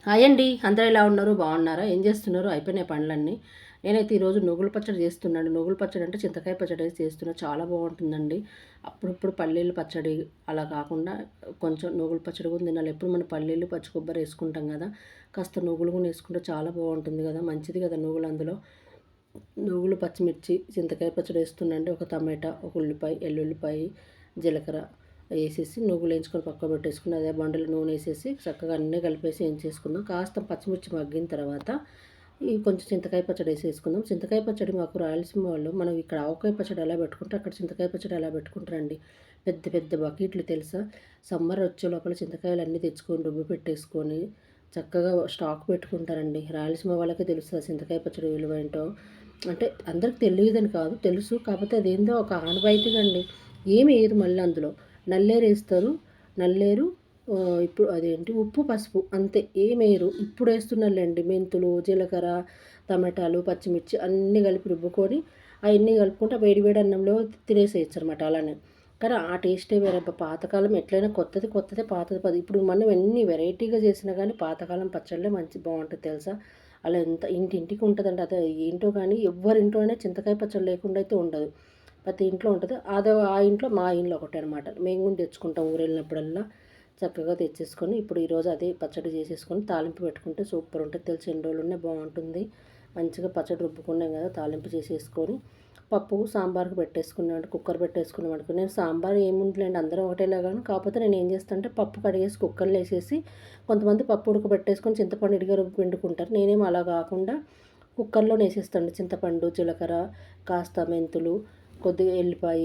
Hi అండి, అందరూ ఎలా ఉన్నారు? బాగున్నారా? ఏం చేస్తున్నారు? అయిపోయినాయి పనులన్నీ. నేనైతే ఈరోజు నువ్వుల పచ్చడి చేస్తున్నాను. నువ్వుల పచ్చడి అంటే చింతకాయ పచ్చడి అయితే చేస్తున్నా. చాలా బాగుంటుందండి. అప్పుడప్పుడు పల్లీలు పచ్చడి అలా కాకుండా కొంచెం నువ్వుల పచ్చడి కూడా తినాలి. ఎప్పుడు మనం పల్లీలు పచ్చి కొబ్బరి వేసుకుంటాం కదా, కాస్త నువ్వులు కూడా వేసుకుంటే చాలా బాగుంటుంది కదా, మంచిది కదా నువ్వులు. అందులో నువ్వులు, పచ్చిమిర్చి, చింతకాయ పచ్చడి వేస్తుండండి. ఒక టమాటా, ఒక ఉల్లిపాయ, ఎల్లుల్లిపాయ, జీలకర్ర వేసేసి నువ్వులు వేయించుకొని పక్క పెట్టేసుకుని అదే బండలు నూనె వేసేసి చక్కగా అన్నీ కలిపేసి ఏం చేసుకుందాం. కాస్త పచ్చిమిర్చి మగ్గిన తర్వాత ఈ కొంచెం చింతకాయ పచ్చడి వేసేసుకుందాం. చింతకాయ పచ్చడి మాకు రాయలసీమ వాళ్ళు, మనం ఇక్కడ ఆవకాయ పచ్చడి ఎలా పెట్టుకుంటే అక్కడ చింతకాయ పచ్చడి ఎలా పెట్టుకుంటారండి. పెద్ద పెద్ద బకెట్లు తెలుసా. సమ్మర్ వచ్చే లోపల చింతకాయలు అన్నీ తెచ్చుకొని రుబ్బు పెట్టేసుకొని చక్కగా స్టాక్ పెట్టుకుంటారండి. రాయలసీమ వాళ్ళకే తెలుస్తుంది చింతకాయ పచ్చడి విలువ ఏంటో. అంటే అందరికి తెలియదని కాదు, తెలుసు. కాకపోతే అదేందో ఒక ఆనవాయితీగా అండి. ఏమి వేయరు మళ్ళీ అందులో. నల్లేరు వేస్తారు. నల్లేరు, ఇప్పుడు అదేంటి ఉప్పు, పసుపు, అంతే. ఏమేయరు. ఇప్పుడు వేస్తున్నారులేండి మెంతులు, జీలకర్ర, టమాటాలు, పచ్చిమిర్చి అన్నీ కలిపి రుబ్బుకొని అవన్నీ కలుపుకుంటే వేడి వేడి అన్నంలో తినేసేయచ్చు అనమాట అలానే. కానీ ఆ టేస్టే వేరే. పాతకాలం ఎట్లయినా కొత్తది కొత్తదే, పాతది పది. ఇప్పుడు మనం ఎన్ని వెరైటీగా చేసినా కానీ పాతకాలం పచ్చళ్ళే మంచి బాగుంటుంది తెలుసా. అలా ఎంత ఇంటింటికి ఉంటుందండి. అదే ఏంటో కానీ ఎవరింట్లోనే చింతకాయ పచ్చడి లేకుండా అయితే ఉండదు. ప్రతి ఇంట్లో ఉంటుంది. అదే ఆ ఇంట్లో మా ఇంట్లో ఒకటే అనమాట. మేము కూడా తెచ్చుకుంటాం ఊరు వెళ్ళినప్పుడల్లా. చక్కగా తెచ్చేసుకొని ఇప్పుడు ఈరోజు అదే పచ్చడి చేసేసుకొని తాలింపు పెట్టుకుంటే సూపర్ ఉంటుంది తెలిసి. ఎన్ని రోజులున్నా బాగుంటుంది. మంచిగా పచ్చడి రుబ్బుకున్నాం కదా, తాలింపు చేసేసుకొని పప్పు సాంబార్కి పెట్టేసుకున్నాం. కుక్కర్ పెట్టేసుకున్నాం అనుకో. నేను సాంబార్ ఏముందిలేండి, అందరం ఒకటేలాగాను. కాకపోతే నేను ఏం చేస్తాను అంటే పప్పు కడిగేసి కుక్కర్లో వేసేసి, కొంతమంది పప్పు ఉడకబెట్టేసుకొని చింతపండు ఇడిగా రుబ్బి పిండుకుంటారు. నేనేం అలా కాకుండా కుక్కర్లో వేసేస్తాను. చింతపండు, జీలకర్ర, కాస్త మెంతులు, కొద్దిగా ఎల్లిపాయ,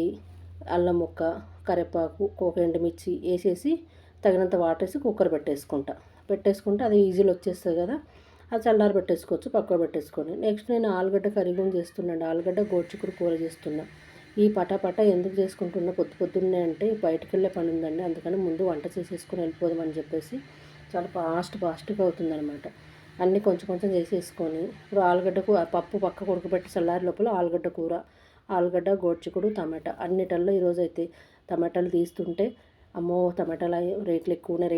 అల్లం ముక్క, కరివేపాకు, ఒక ఎండుమిర్చి వేసేసి తగినంత వాటర్ వేసి కుక్కర్ పెట్టేసుకుంటే అది ఈజీలో వచ్చేస్తుంది కదా. అది చల్లారి పెట్టేసుకోవచ్చు, పక్కకు పెట్టేసుకొని. నెక్స్ట్ నేను ఆలుగడ్డ కర్రీ కూడా చేస్తున్నాను. ఆలుగడ్డ గోరుచిక్కుడు కూర చేస్తున్నా. ఈ పటాపట ఎందుకు చేసుకుంటున్నా పొద్దున్నే అంటే బయటికి వెళ్ళే పని ఉందండి. అందుకని ముందు వంట చేసేసుకొని వెళ్ళిపోదామని చెప్పేసి చాలా ఫాస్ట్గా అవుతుందన్నమాట. అన్నీ కొంచెం కొంచెం చేసేసుకొని ఇప్పుడు ఆలుగడ్డకు పప్పు పక్క ఉడకబెట్టి చల్లారి లోపల ఆలుగడ్డ కూర, ఆలుగడ్డ, గోరుచిక్కుడు, టమాటా అన్నిటల్లో ఈరోజు అయితే టమాటాలు తీస్తుంటే, అమ్మో టమాటాలు రేట్లు ఎక్కువ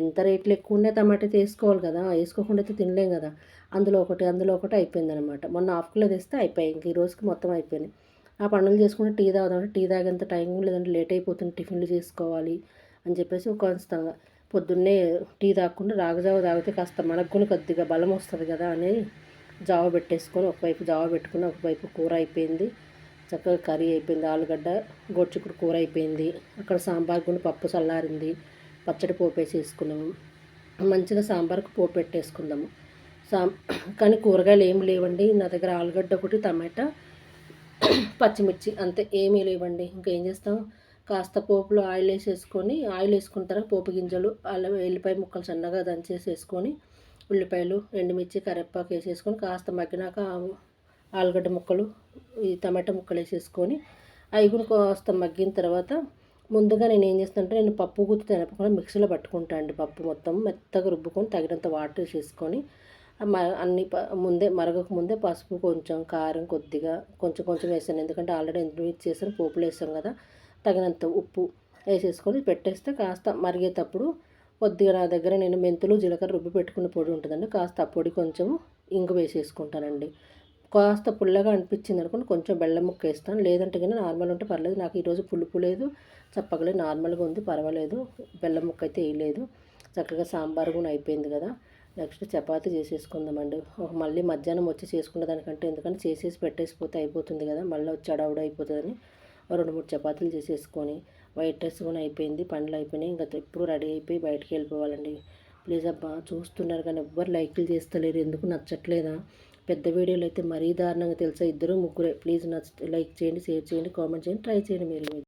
ఎంత రేట్లు ఎక్కువ ఉన్నాయి. టమాటా వేసుకోవాలి కదా, వేసుకోకుండా అయితే తినలేం కదా. అందులో ఒకటి అయిపోయిందనమాట. మొన్న హాఫ్ కిలో తెస్తే అయిపోయాయి. ఇంక ఈ రోజుకి మొత్తం అయిపోయినాయి. ఆ పనులు చేసుకుంటే టీ తాగుదామంటే టీ తాగేంత టైం లేదంటే లేట్ అయిపోతుంది. టిఫిన్లు చేసుకోవాలి అని చెప్పేసి కొంత పొద్దున్నే టీ తాగకుండా రాగజావ తాగితే కాస్త మనకు కూడా కొద్దిగా బలం వస్తుంది కదా అని జావ పెట్టేసుకొని ఒకవైపు జావ పెట్టుకుని ఒకవైపు కూర అయిపోయింది. చక్కగా కర్రీ అయిపోయింది. ఆలుగడ్డ గోరుచిక్కుడు కూర అయిపోయింది. అక్కడ సాంబార్ కూడా పప్పు చల్లారింది. పచ్చడి పోపు వేసేసుకున్నాము. మంచిగా సాంబార్కి పోపు పెట్టేసుకుందాము. కానీ కూరగాయలు ఏమి లేవండి నా దగ్గర. ఆలుగడ్డ ఒకటి, టమాటా, పచ్చిమిర్చి, అంతే. ఏమీ లేవండి. ఇంకేం చేస్తాం. కాస్త పోపులో ఆయిల్ వేసుకున్న తర్వాత పోపు గింజలు, అల్లం వెల్లిపాయ ముక్కలు సన్నగా దంచేసేసుకొని, ఉల్లిపాయలు, ఎండుమిర్చి, కరివేపాకు వేసేసుకొని కాస్త మగ్గినాక ఆలుగడ్డ ముక్కలు, ఈ టమాటా ముక్కలు వేసేసుకొని అవి కూడా కాస్త మగ్గిన తర్వాత ముందుగా నేను ఏం చేస్తానంటే నేను పప్పు గుత్తి తినకుండా మిక్సీలో పట్టుకుంటాను అండి. పప్పు మొత్తం మెత్తగా రుబ్బుకొని తగినంత వాటర్ వేసేసుకొని అన్ని ముందే మరగక ముందే పసుపు, కొంచెం కారం, కొద్దిగా కొంచెం కొంచెం వేసాను. ఎందుకంటే ఆల్రెడీ ఎండుమిర్చి వేసాను, పోపులు వేసాం కదా. తగినంత ఉప్పు వేసేసుకొని పెట్టేస్తే కాస్త మరిగేటప్పుడు కొద్దిగా నా దగ్గర నేను మెంతులు, జీలకర్ర రుబ్బి పెట్టుకున్న పొడి ఉంటుందండి. కాస్త ఆ పొడి కొంచెం ఇంగు వేసేసుకుంటానండి. కాస్త పుల్లగా అనిపించింది అనుకోండి కొంచెం బెల్లం ముక్క వేస్తాను. లేదంటే కానీ నార్మల్ ఉంటే పర్లేదు. నాకు ఈరోజు పులుపు లేదు, చప్పగలేదు, నార్మల్గా ఉంది, పర్వాలేదు. బెల్లం ముక్క అయితే వేయలేదు. చక్కగా సాంబార్ కూడా అయిపోయింది కదా. నెక్స్ట్ చపాతీ చేసేసుకుందామండి. మళ్ళీ మధ్యాహ్నం వచ్చి చేసుకునే దానికంటే ఎందుకంటే చేసేసి పెట్టేసిపోతే అయిపోతుంది కదా, మళ్ళీ వచ్చి అడవుడు అయిపోతుందని 2-3 చపాతీలు చేసేసుకొని వైట్ రైస్ కూడా అయిపోయింది. పనులు అయిపోయినాయి. ఇంకా ఎప్పుడు రెడీ అయిపోయి బయటికి వెళ్ళిపోవాలండి. ప్లీజ్ అబ్బా, చూస్తున్నారు కానీ ఎవ్వరు లైక్లు చేస్తలేరు. ఎందుకు నచ్చట్లేదా? పెద్ద వీడియోలు అయితే మరీ దారుణంగా తెలుసా, 2-3 ప్లీజ్ లైక్ చేయండి, షేర్ చేయండి, కామెంట్ చేయండి, ట్రై చేయండి మీరు.